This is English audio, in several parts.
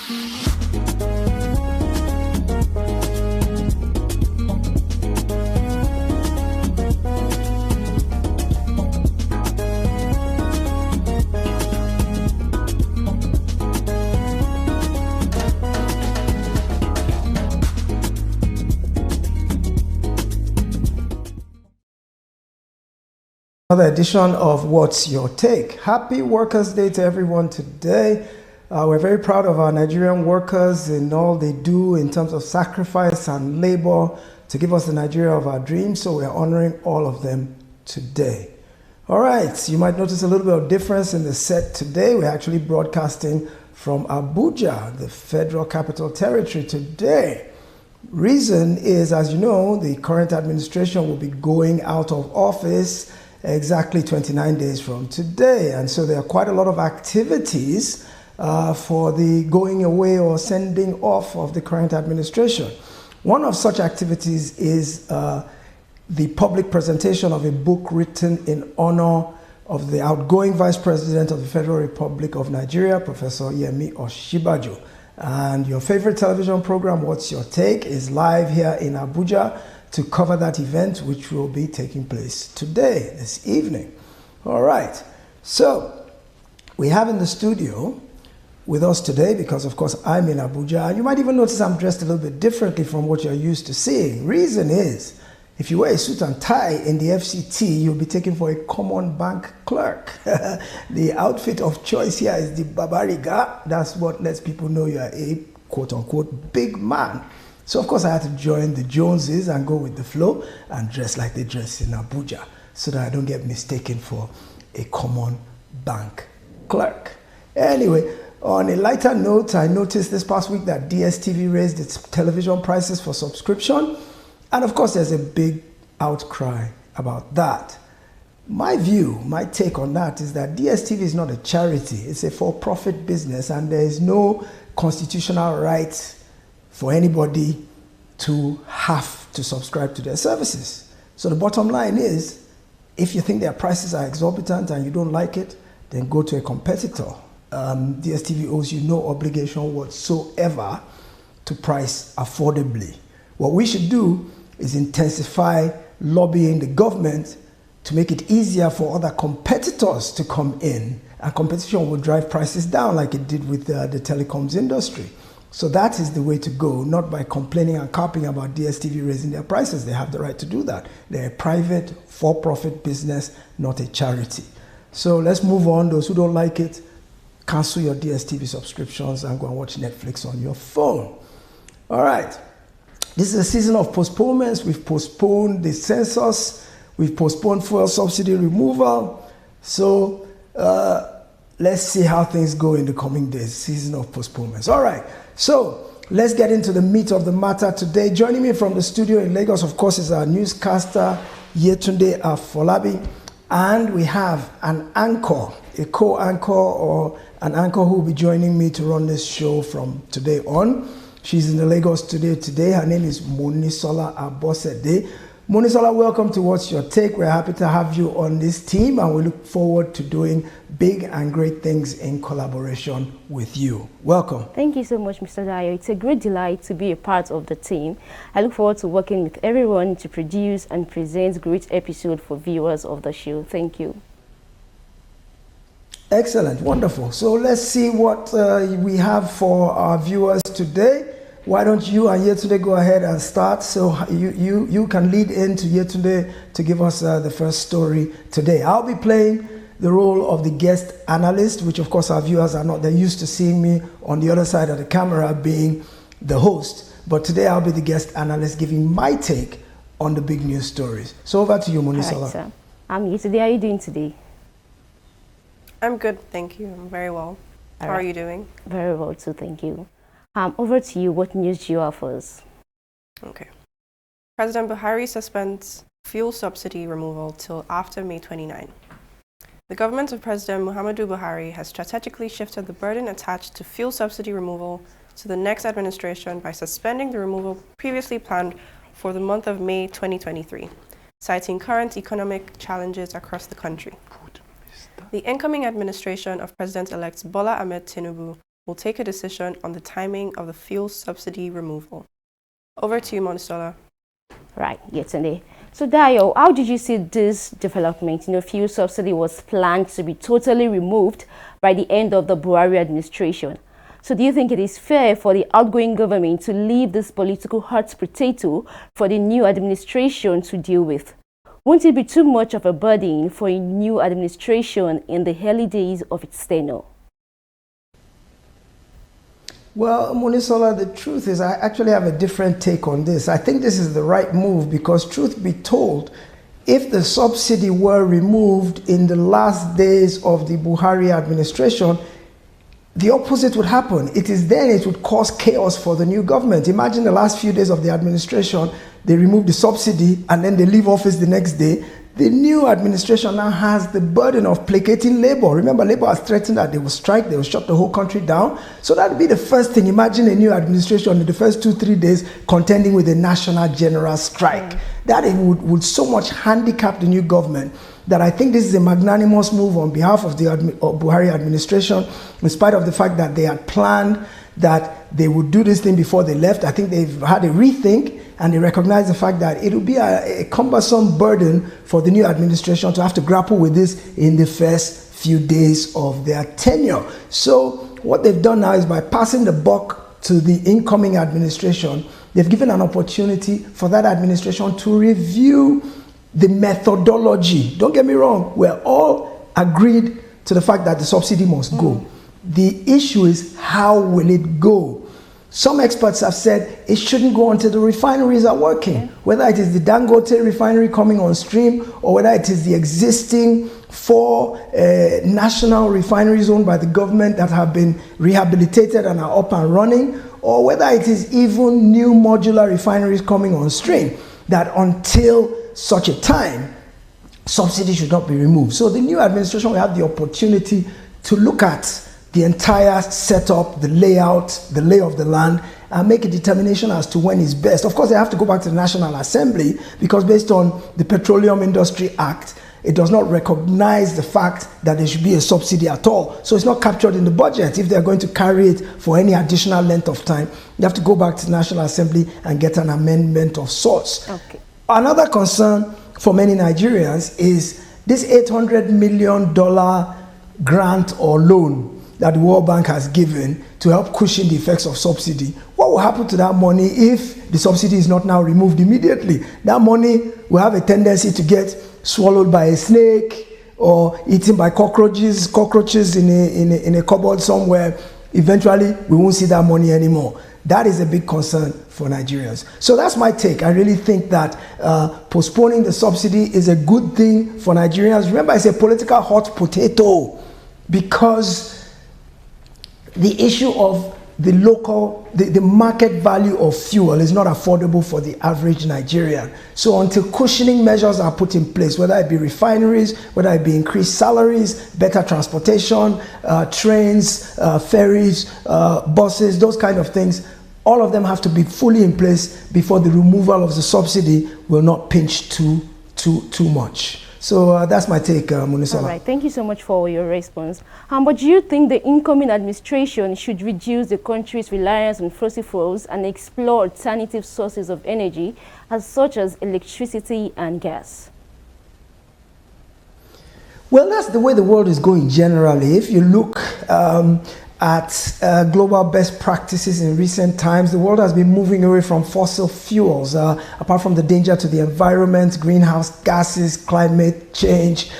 Another edition of What's Your Take? Happy Workers' Day to everyone today. We're very proud of our Nigerian workers and all they do in terms of sacrifice and labor to give us the Nigeria of our dreams. So we're honoring all of them today. All right, you might notice a little bit of difference in the set today. We're actually broadcasting from Abuja, the Federal Capital Territory today. Reason is, as you know, the current administration will be going out of office exactly 29 days from today. And so there are quite a lot of activities for the going away or sending off of the current administration. One of such activities is the public presentation of a book written in honor of the outgoing Vice President of the Federal Republic of Nigeria, Professor Yemi Osinbajo. And your favorite television program, What's Your Take, is live here in Abuja to cover that event, which will be taking place today, this evening. All right, so we have in the studio with us today, because of course I'm in Abuja, and you might even notice I'm dressed a little bit differently from what you're used to seeing. Reason is, if you wear a suit and tie in the FCT, you'll be taken for a common bank clerk. The outfit of choice here is the Babariga. That's what lets people know you're a quote-unquote big man. So of course I had to join the Joneses and go with the flow and dress like they dress in Abuja so that I don't get mistaken for a common bank clerk. Anyway, on a lighter note, I noticed this past week that DSTV raised its television prices for subscription. And of course there's a big outcry about that. My view, my take on that is that DSTV is not a charity. It's a for-profit business, and there is no constitutional right for anybody to have to subscribe to their services. So the bottom line is, if you think their prices are exorbitant and you don't like it, then go to a competitor. DSTV owes you no obligation whatsoever to price affordably. What we should do is intensify lobbying the government to make it easier for other competitors to come in, and competition will drive prices down like it did with the telecoms industry. So that is the way to go, not by complaining and carping about DSTV raising their prices. They have the right to do that. They're a private, for-profit business, not a charity. So let's move on. Those who don't like it, cancel your DSTV subscriptions and go and watch Netflix on your phone. All right. This is a season of postponements. We've postponed the census. We've postponed fuel subsidy removal. So let's see how things go in the coming days. Season of postponements. All right. So let's get into the meat of the matter today. Joining me from the studio in Lagos, of course, is our newscaster, Yetunde Afolabi. And we have an anchor, a co-anchor or an anchor who will be joining me to run this show from today on. She's in the Lagos studio today. Her name is Monisola Abosede. Monisola, welcome to What's Your Take? We're happy to have you on this team, and we look forward to doing big and great things in collaboration with you. Welcome. Thank you so much, Mr. Dayo. It's a great delight to be a part of the team. I look forward to working with everyone to produce and present great episodes for viewers of the show. Thank you. Excellent, wonderful. So let's see what we have for our viewers today. Why don't you and Yetunde go ahead and start? So you can lead into Yetunde to give us the first story today. I'll be playing the role of the guest analyst, which of course our viewers are not. They're used to seeing me on the other side of the camera being the host. But today I'll be the guest analyst giving my take on the big news stories. So over to you, Monisola. All right, sir. I'm Yetunde. How are you doing today? I'm good, thank you. I'm very well. How are you doing? Very well too, thank you. Over to you. What news do you have for us? Okay. President Buhari suspends fuel subsidy removal till after May 29. The government of President Muhammadu Buhari has strategically shifted the burden attached to fuel subsidy removal to the next administration by suspending the removal previously planned for the month of May 2023, citing current economic challenges across the country. The incoming administration of President-elect Bola Ahmed Tinubu will take a decision on the timing of the fuel subsidy removal. Over to you, Monisola. Right, Yetunde. So Dayo, how did you see this development? Fuel subsidy was planned to be totally removed by the end of the Buhari administration. So do you think it is fair for the outgoing government to leave this political hot potato for the new administration to deal with? Won't it be too much of a burden for a new administration in the early days of its tenure? Well, Monisola, the truth is I actually have a different take on this. I think this is the right move because, truth be told, if the subsidy were removed in the last days of the Buhari administration, the opposite would happen. It is then it would cause chaos for the new government. Imagine the last few days of the administration, they remove the subsidy and then they leave office the next day. The new administration now has the burden of placating Labour. Remember, Labour has threatened that they will strike, they will shut the whole country down. So that would be the first thing. Imagine a new administration in the first 2-3 days contending with a national general strike. That it would so much handicap the new government that I think this is a magnanimous move on behalf of the Buhari administration, in spite of the fact that they had planned that they would do this thing before they left. I think they've had a rethink and they recognize the fact that it will be a cumbersome burden for the new administration to have to grapple with this in the first few days of their tenure. So what they've done now is by passing the buck to the incoming administration, they've given an opportunity for that administration to review the methodology. Don't get me wrong, we're all agreed to the fact that the subsidy must go. The issue is, how will it go? Some experts have said it shouldn't go until the refineries are working, whether it is the Dangote refinery coming on stream or whether it is the existing 4 national refineries owned by the government that have been rehabilitated and are up and running, or whether it is even new modular refineries coming on stream, that until such a time, subsidy should not be removed. So the new administration will have the opportunity to look at the entire setup, the layout, the lay of the land, and make a determination as to when is best. Of course, they have to go back to the National Assembly because based on the Petroleum Industry Act, it does not recognize the fact that there should be a subsidy at all. So it's not captured in the budget. If they're going to carry it for any additional length of time, you have to go back to the National Assembly and get an amendment of sorts. Okay. Another concern for many Nigerians is this $800 million grant or loan that the World Bank has given to help cushion the effects of subsidy. What will happen to that money if the subsidy is not now removed immediately? That money will have a tendency to get swallowed by a snake or eaten by cockroaches in a cupboard somewhere. Eventually, we won't see that money anymore. That is a big concern for Nigerians. So that's my take. I really think that postponing the subsidy is a good thing for Nigerians. Remember, it's a political hot potato because the issue of the market value of fuel is not affordable for the average Nigerian. So until cushioning measures are put in place, whether it be refineries, whether it be increased salaries, better transportation, trains, ferries, buses, those kind of things, all of them have to be fully in place before the removal of the subsidy will not pinch too much. So that's my take, Munisola. All right, thank you so much for your response. But do you think the incoming administration should reduce the country's reliance on fossil fuels and explore alternative sources of energy, such as electricity and gas? Well, that's the way the world is going generally. If you look at global best practices in recent times, the world has been moving away from fossil fuels. Apart from the danger to the environment, greenhouse gases, climate change,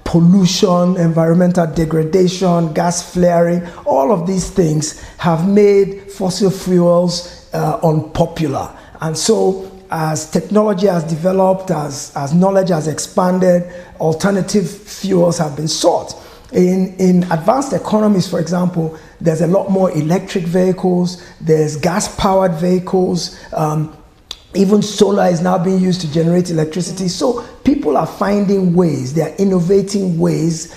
pollution, environmental degradation, gas flaring, all of these things have made fossil fuels unpopular. And so as technology has developed, as knowledge has expanded, alternative fuels have been sought. In advanced economies, for example, there's a lot more electric vehicles, there's gas-powered vehicles, even solar is now being used to generate electricity. So people are finding ways, they are innovating ways,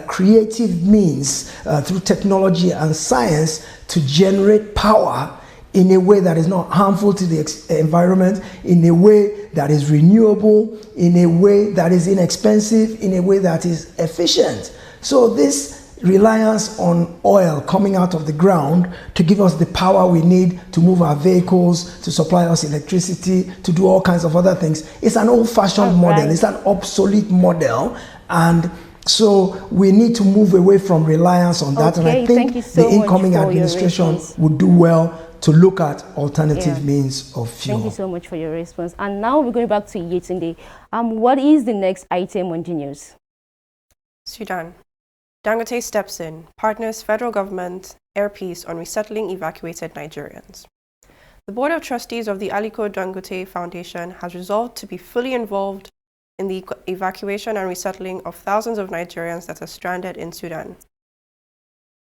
creative means through technology and science to generate power in a way that is not harmful to the environment, in a way that is renewable, in a way that is inexpensive, in a way that is efficient. So this reliance on oil coming out of the ground to give us the power we need to move our vehicles, to supply us electricity, to do all kinds of other things. It's an old-fashioned model. It's an obsolete model, and so we need to move away from reliance on that. Okay, and I think the incoming administration would do well to look at alternative means of fuel. Thank you so much for your response. And now we're going back to Yetunde. What is the next item on the news? Sudan. Dangote steps in, partners federal government, air peace on resettling evacuated Nigerians. The Board of Trustees of the Aliko Dangote Foundation has resolved to be fully involved in the evacuation and resettling of thousands of Nigerians that are stranded in Sudan.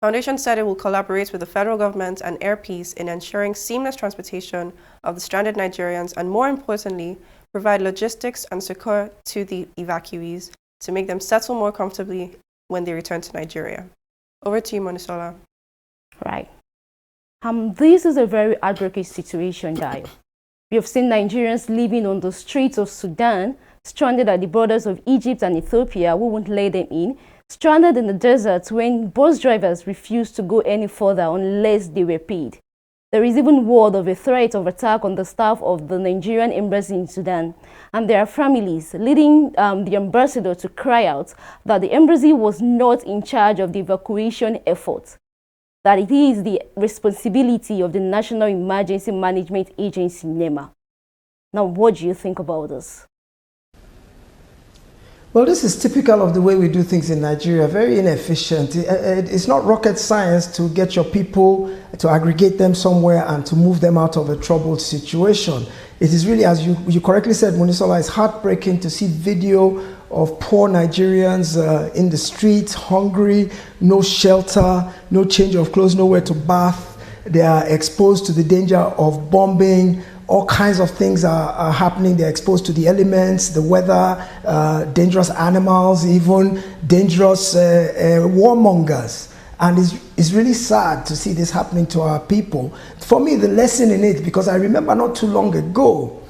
The foundation said it will collaborate with the federal government and air peace in ensuring seamless transportation of the stranded Nigerians and, more importantly, provide logistics and succor to the evacuees to make them settle more comfortably when they return to Nigeria. Over to you, Monisola. Right. This is a very heartbreaking situation, Dio. We have seen Nigerians living on the streets of Sudan, stranded at the borders of Egypt and Ethiopia, who won't let them in, stranded in the desert when bus drivers refused to go any further unless they were paid. There is even word of a threat of attack on the staff of the Nigerian embassy in Sudan, and there are families leading the ambassador to cry out that the embassy was not in charge of the evacuation effort, that it is the responsibility of the National Emergency Management Agency, NEMA. Now, what do you think about this? Well, this is typical of the way we do things in Nigeria, very inefficient. It's not rocket science to get your people, to aggregate them somewhere and to move them out of a troubled situation. It is really, as you correctly said, Monisola, it's heartbreaking to see video of poor Nigerians in the streets, hungry, no shelter, no change of clothes, nowhere to bath. They are exposed to the danger of bombing. All kinds of things are happening. They're exposed to the elements, the weather, dangerous animals, even dangerous warmongers. And it's really sad to see this happening to our people. For me, the lesson in it, because I remember not too long ago,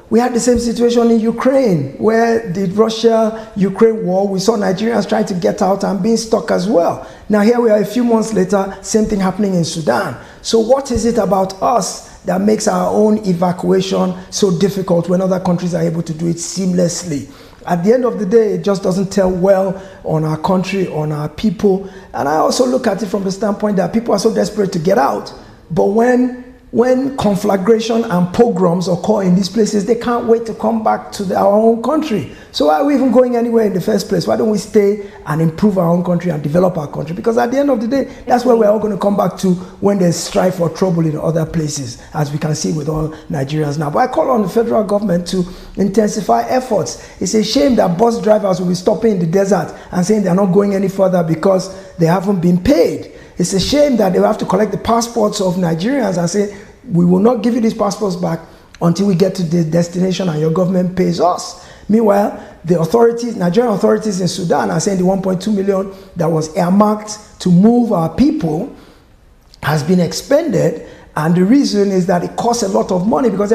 we had the same situation in Ukraine, where the Russia-Ukraine war, we saw Nigerians trying to get out and being stuck as well. Now here we are a few months later, same thing happening in Sudan. So what is it about us that makes our own evacuation so difficult when other countries are able to do it seamlessly? At the end of the day, it just doesn't tell well on our country, on our people. And I also look at it from the standpoint that people are so desperate to get out, but when conflagration and pogroms occur in these places, they can't wait to come back to our own country. So why are we even going anywhere in the first place? Why don't we stay and improve our own country and develop our country? Because at the end of the day, that's where we're all going to come back to when there's strife or trouble in other places, as we can see with all Nigerians now. But I call on the federal government to intensify efforts. It's a shame that bus drivers will be stopping in the desert and saying they're not going any further because they haven't been paid. It's a shame that they will have to collect the passports of Nigerians and say, we will not give you these passports back until we get to the destination and your government pays us. Meanwhile, the authorities, Nigerian authorities in Sudan are saying the 1.2 million that was earmarked to move our people has been expended. And the reason is that it costs a lot of money because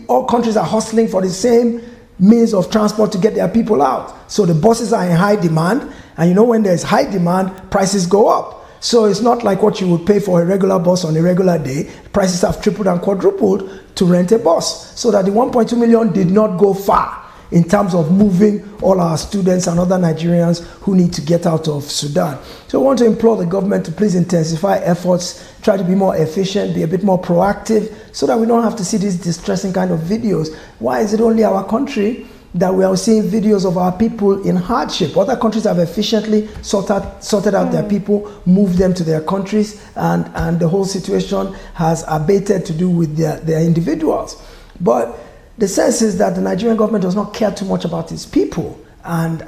all countries are hustling for the same means of transport to get their people out. So the buses are in high demand. And you know, when there's high demand, prices go up. So it's not like what you would pay for a regular bus on a regular day. Prices have tripled and quadrupled to rent a bus. So that the 1.2 million did not go far in terms of moving all our students and other Nigerians who need to get out of Sudan. So I want to implore the government to please intensify efforts, try to be more efficient, be a bit more proactive, so that we don't have to see these distressing kind of videos. Why is it only our country that we are seeing videos of our people in hardship? Other countries have efficiently sorted out their people, moved them to their countries, and the whole situation has abated to do with their individuals. But the sense is that the Nigerian government does not care too much about its people, and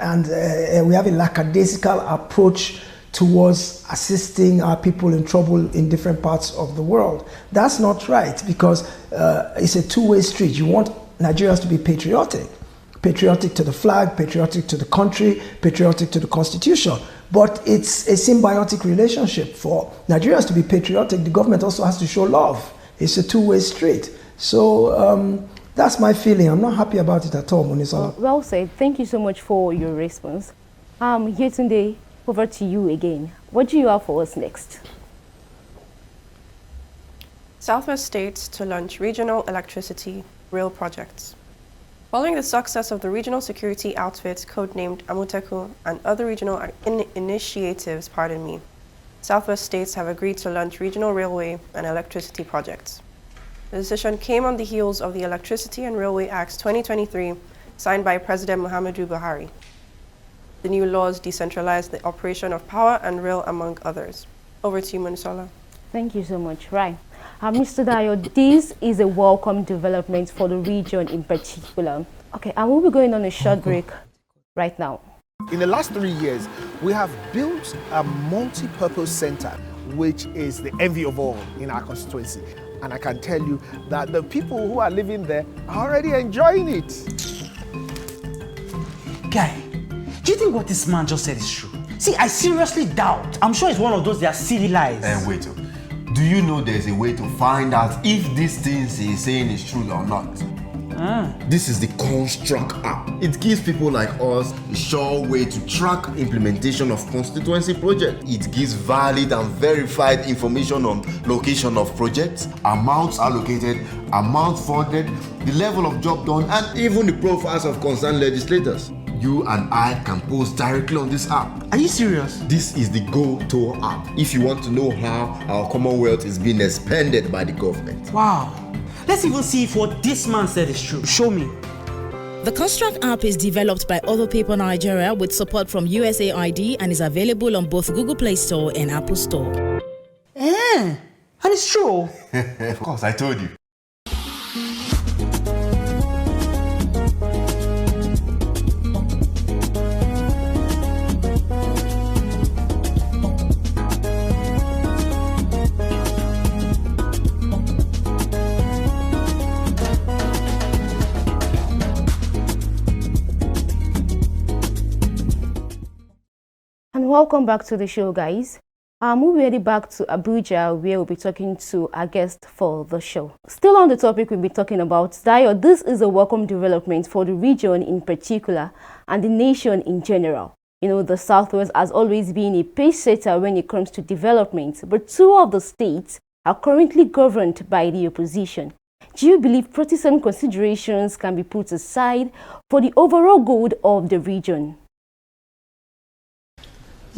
we have a lackadaisical approach towards assisting our people in trouble in different parts of the world. That's not right, because it's a two-way street. You want Nigerians to be patriotic to the flag, patriotic to the country, patriotic to the constitution. But it's a symbiotic relationship. For Nigerians to be patriotic, the government also has to show love. It's a two-way street. So that's my feeling. I'm not happy about it at all, Monisola. Well said. Thank you so much for your response. Yetunde, over to you again. What do you have for us next? Southwest states to launch regional electricity rail projects. Following the success of the regional security outfits codenamed Amoteku and other regional initiatives, Southwest states have agreed to launch regional railway and electricity projects. The decision came on the heels of the Electricity and Railway Acts 2023, signed by President Muhammadu Buhari. The new laws decentralize the operation of power and rail, among others. Over to you, Munisola. Thank you so much. Right. Mr. Dayo, this is a welcome development for the region in particular. Okay, I will be going on a short break right now. In the last 3 years, we have built a multi-purpose center, which is the envy of all in our constituency. And I can tell you that the people who are living there are already enjoying it. Guy, do you think what this man just said is true? See, I seriously doubt. I'm sure it's one of those their silly lies. And wait, do you know there's a way to find out if these things he's saying is true or not? This is the Construct app. It gives people like us a sure way to track implementation of constituency projects. It gives valid and verified information on location of projects, amounts allocated, amount funded, the level of job done, and even the profiles of concerned legislators. You and I can post directly on this app. Are you serious? This is the go-to app if you want to know how our Commonwealth is being expanded by the government. Wow. Let's even see if what this man said is true. Show me. The Construct app is developed by Other Paper Nigeria with support from USAID and is available on both Google Play Store and Apple Store. And it's true. Of course, I told you. Welcome back to the show, guys. We're heading back to Abuja, where we'll be talking to our guest for the show. Still on the topic we'll be talking about, Dayo, this is a welcome development for the region in particular and the nation in general. You know, the Southwest has always been a pace setter when it comes to development, but two of the states are currently governed by the opposition. Do you believe partisan considerations can be put aside for the overall good of the region?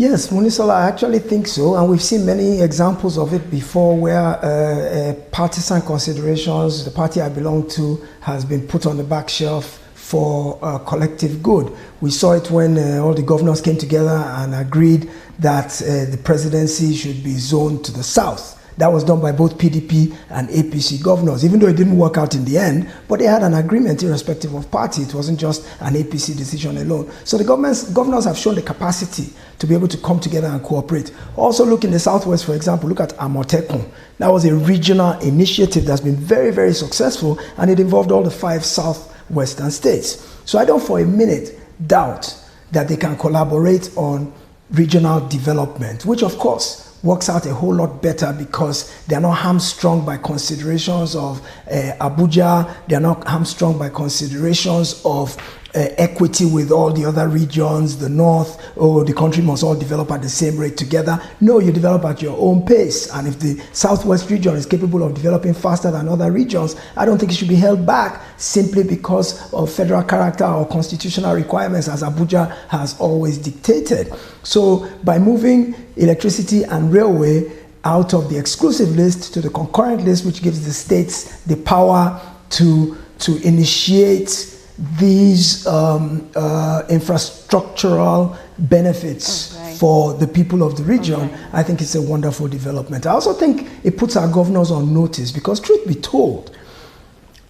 Yes, Munisola, I actually think so, and we've seen many examples of it before where partisan considerations, the party I belong to, has been put on the back shelf for collective good. We saw it when all the governors came together and agreed that the presidency should be zoned to the south. That was done by both PDP and APC governors, even though it didn't work out in the end, but they had an agreement irrespective of party. It wasn't just an APC decision alone. So the governors have shown the capacity to be able to come together and cooperate. Also look in the Southwest, for example, look at Amoteku. That was a regional initiative that's been very, very successful, and it involved all the 5 southwestern states. So I don't for a minute doubt that they can collaborate on regional development, which of course works out a whole lot better because they're not hamstrung by considerations of Abuja, they're not hamstrung by considerations of equity with all the other regions, the north, the country must all develop at the same rate together. No, you develop at your own pace, and if the Southwest region is capable of developing faster than other regions, I don't think it should be held back simply because of federal character or constitutional requirements, as Abuja has always dictated. So by moving electricity and railway out of the exclusive list to the concurrent list, which gives the states the power to initiate these infrastructural benefits for the people of the region, I think it's a wonderful development. I also think it puts our governors on notice because, truth be told,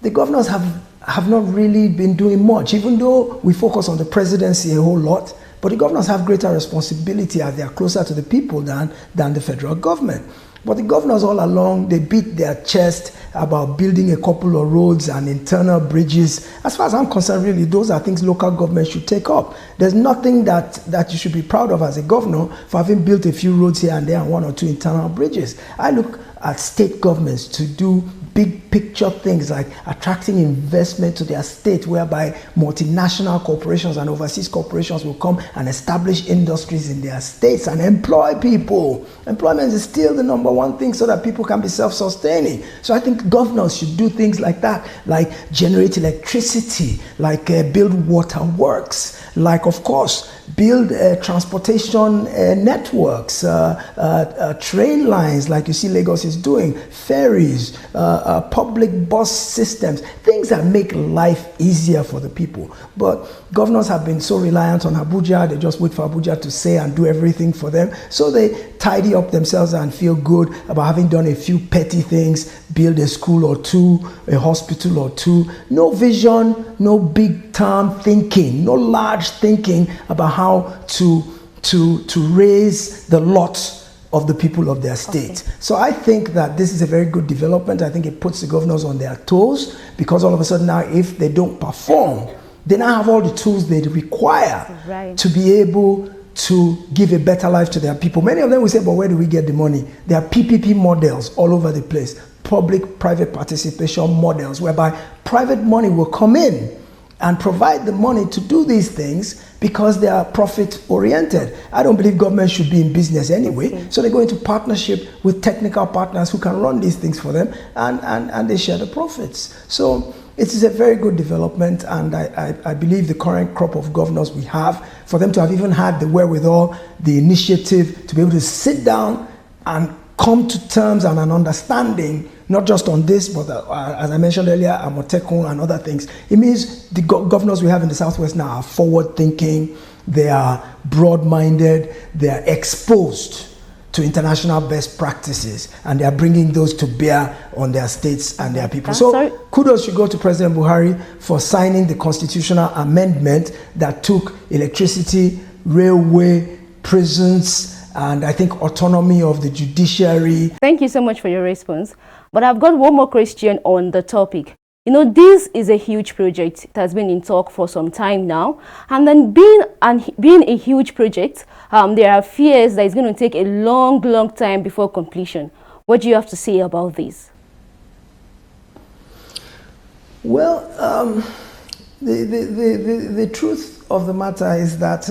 the governors have not really been doing much, even though we focus on the presidency a whole lot, but the governors have greater responsibility as they are closer to the people than the federal government. But the governors all along, they beat their chest about building a couple of roads and internal bridges. As far as I'm concerned, really, those are things local government should take up. There's nothing that you should be proud of as a governor for having built a few roads here and there and 1 or 2 internal bridges. I look at state governments to do big picture things like attracting investment to their state, whereby multinational corporations and overseas corporations will come and establish industries in their states and employ people. Employment is still the #1 thing so that people can be self-sustaining. So I think governors should do things like that, like generate electricity, like build water works, like, of course, build transportation networks, train lines like you see Lagos is doing, ferries, public bus systems, things that make life easier for the people. But governors have been so reliant on Abuja, they just wait for Abuja to say and do everything for them. So they tidy up themselves and feel good about having done a few petty things, build a school or 2, a hospital or 2. No vision, no big term thinking, no large thinking about how to raise the lot of the people of their state. Okay. So I think that this is a very good development. I think it puts the governors on their toes, because all of a sudden now, if they don't perform, they now have all the tools they require to be able to give a better life to their people. Many of them will say, but where do we get the money? There are PPP models all over the place, public-private participation models, whereby private money will come in and provide the money to do these things because they are profit-oriented. I don't believe government should be in business anyway, so they go into partnership with technical partners who can run these things for them, and they share the profits. So it is a very good development, and I believe the current crop of governors we have, for them to have even had the wherewithal, the initiative to be able to sit down and come to terms and an understanding, not just on this, but as I mentioned earlier, Amotekun and other things. It means the governors we have in the Southwest now are forward-thinking, they are broad-minded, they are exposed to international best practices, and they are bringing those to bear on their states and their people. So kudos should go to President Buhari for signing the constitutional amendment that took electricity, railway, prisons, and I think autonomy of the judiciary. Thank you so much for your response. But I've got one more question on the topic. You know, this is a huge project. It has been in talk for some time now. And then being a huge project, there are fears that it's going to take a long time before completion. What do you have to say about this? Well, the truth of the matter is that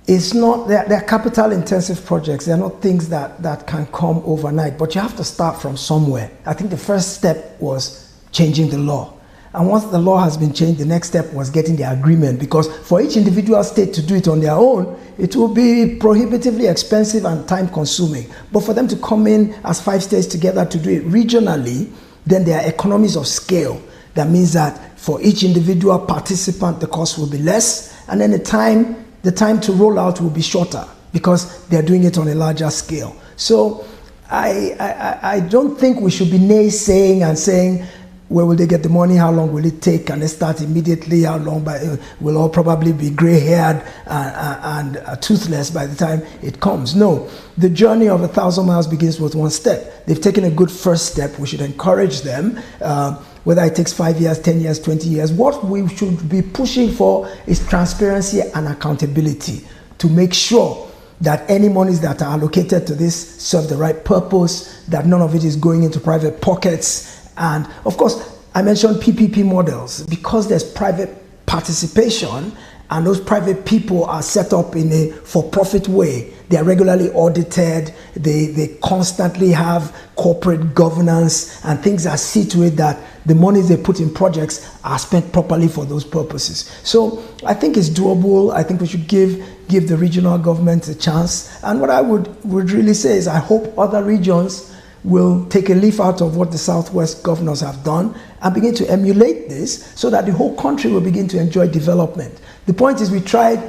it's not, they're capital intensive projects. They're not things that can come overnight, but you have to start from somewhere. I think the first step was changing the law. And once the law has been changed, the next step was getting the agreement, because for each individual state to do it on their own, it will be prohibitively expensive and time consuming. But for them to come in as 5 states together to do it regionally, then there are economies of scale. That means that for each individual participant, the cost will be less, and then the time to roll out will be shorter because they're doing it on a larger scale. So I don't think we should be naysaying and saying, where will they get the money? How long will it take? Can they start immediately? How long? We'll all probably be gray-haired and toothless by the time it comes. No, the journey of 1,000 miles begins with 1 step. They've taken a good first step. We should encourage them. Whether it takes 5 years, 10 years, 20 years, what we should be pushing for is transparency and accountability to make sure that any monies that are allocated to this serve the right purpose, that none of it is going into private pockets. And of course, I mentioned PPP models because there's private participation, and those private people are set up in a for-profit way. They are regularly audited, they constantly have corporate governance, and things are see to it that the monies they put in projects are spent properly for those purposes. So I think it's doable. I think we should give the regional governments a chance. And what I would really say is I hope other regions will take a leaf out of what the Southwest governors have done and begin to emulate this so that the whole country will begin to enjoy development. The point is we tried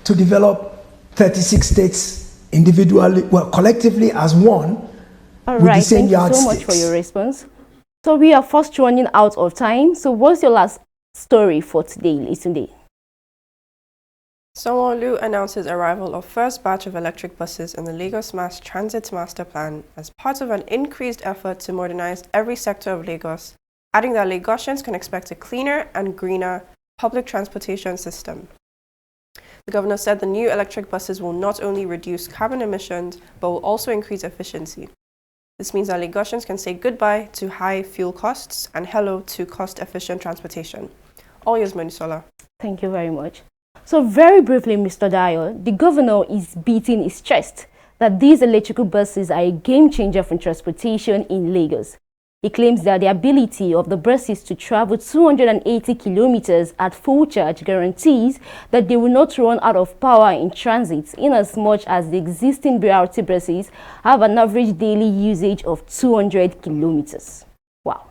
to develop 36 states individually, well, collectively as one. All with right, the same thank you so much for your response. So we are fast running out of time. So what's your last story for today, Litunde? Sanwo-Olu announces arrival of first batch of electric buses in the Lagos Mass Transit Master Plan as part of an increased effort to modernize every sector of Lagos, adding that Lagosians can expect a cleaner and greener public transportation system. The governor said the new electric buses will not only reduce carbon emissions, but will also increase efficiency. This means that Lagosians can say goodbye to high fuel costs and hello to cost-efficient transportation. All yours, Monisola. Thank you very much. So very briefly, Mr. Dayo, the governor is beating his chest that these electrical buses are a game changer for transportation in Lagos. He claims that the ability of the buses to travel 280 kilometers at full charge guarantees that they will not run out of power in transit, in as much as the existing BRT buses have an average daily usage of 200 kilometers. Wow.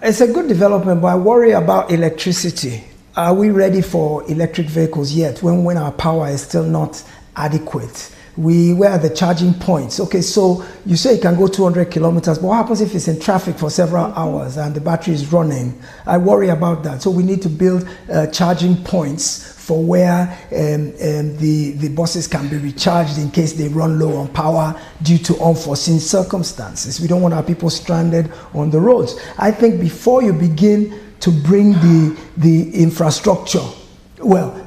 It's a good development, but I worry about electricity. Are we ready for electric vehicles yet when our power is still not adequate? Where are the charging points? Okay, so you say it can go 200 kilometers, but what happens if it's in traffic for several hours and the battery is running? I worry about that. So we need to build charging points for where the buses can be recharged in case they run low on power due to unforeseen circumstances. We don't want our people stranded on the roads. I think before you begin to bring the infrastructure,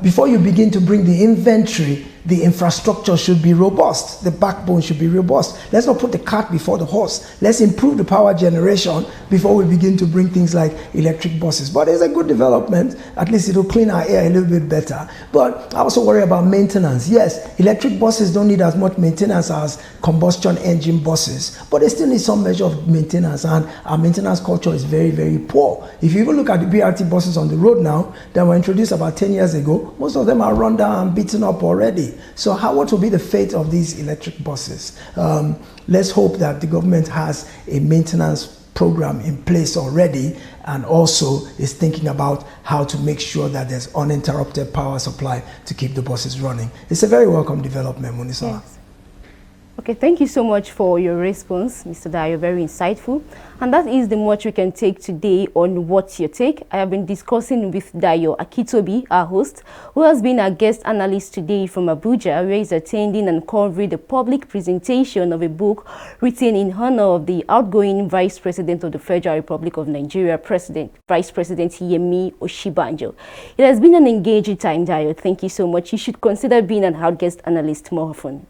before you begin to bring the inventory, the infrastructure should be robust. The backbone should be robust. Let's not put the cart before the horse. Let's improve the power generation before we begin to bring things like electric buses. But it's a good development. At least it'll clean our air a little bit better. But I also worry about maintenance. Yes, electric buses don't need as much maintenance as combustion engine buses, but they still need some measure of maintenance, and our maintenance culture is very, very poor. If you even look at the BRT buses on the road now that were introduced about 10 years ago, most of them are run down and beaten up already. So what will be the fate of these electric buses? Let's hope that the government has a maintenance program in place already, and also is thinking about how to make sure that there's uninterrupted power supply to keep the buses running. It's a very welcome development, Munisola. Yes. Okay, thank you so much for your response, Mr. Dayo, very insightful. And that is the much we can take today on What's Your Take. I have been discussing with Dayo Akitobi, our host, who has been our guest analyst today from Abuja, where he's attending and covering the public presentation of a book written in honor of the outgoing Vice President of the Federal Republic of Nigeria, Vice President Yemi Oshibanjo. It has been an engaging time, Dayo. Thank you so much. You should consider being an out guest analyst more often.